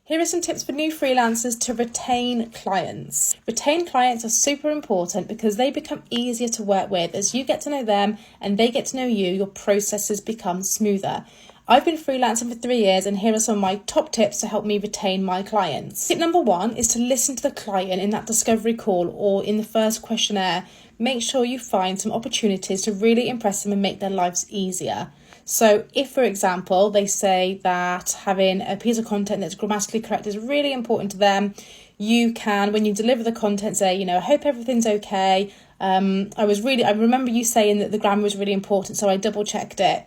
Here are some tips for new freelancers to retain clients. Retained clients are super important because they become easier to work with. As you get to know them and they get to know you, your processes become smoother. I've been freelancing for 3 years, and here are some of my top tips to help me retain my clients. Tip number 1 is to listen to the client in that discovery call or in the first questionnaire. Make sure you find some opportunities to really impress them and make their lives easier. So if, for example, they say that having a piece of content that's grammatically correct is really important to them, you can, when you deliver the content, say, I hope everything's okay. I remember you saying that the grammar was really important, so I double checked it.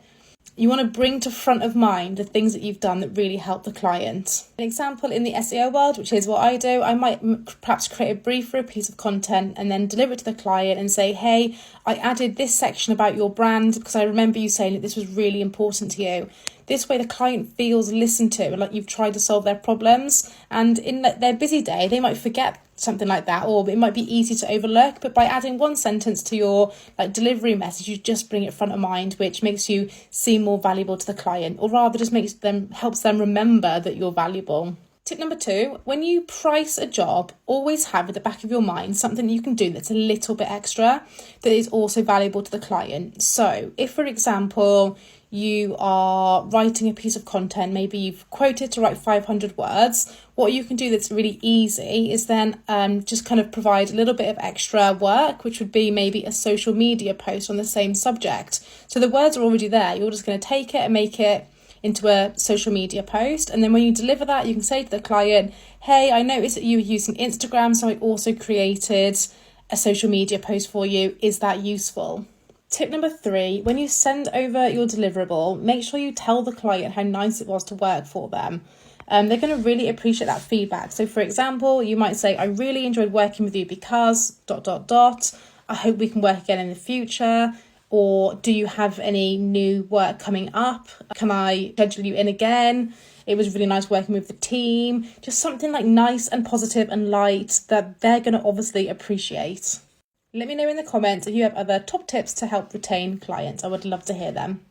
You want to bring to front of mind the things that you've done that really help the client. An example in the SEO world, which is what I do, I might perhaps create a brief for a piece of content and then deliver it to the client and say, hey, I added this section about your brand because I remember you saying that this was really important to you. This way the client feels listened to and like you've tried to solve their problems. And in their busy day, they might forget something like that, or it might be easy to overlook. But by adding one sentence to your delivery message, you just bring it front of mind, which makes you seem more valuable to the client, or rather just helps them remember that you're valuable. Tip number 2, when you price a job, always have at the back of your mind something you can do that's a little bit extra that is also valuable to the client. So if, for example, you are writing a piece of content, maybe you've quoted to write 500 words, what you can do that's really easy is then just kind of provide a little bit of extra work, which would be maybe a social media post on the same subject. So the words are already there. You're just going to take it and make it into a social media post, and then when you deliver that, you can say to the client, hey, I noticed that you were using Instagram, so I also created a social media post for you. Is that useful? Tip number 3, when you send over your deliverable, make sure you tell the client how nice it was to work for them. They're going to really appreciate that feedback. So for example, you might say, I really enjoyed working with you because ... I hope we can work again in the future. Or do you have any new work coming up? Can I schedule you in again? It was really nice working with the team. Just something nice and positive and light that they're going to obviously appreciate. Let me know in the comments if you have other top tips to help retain clients. I would love to hear them.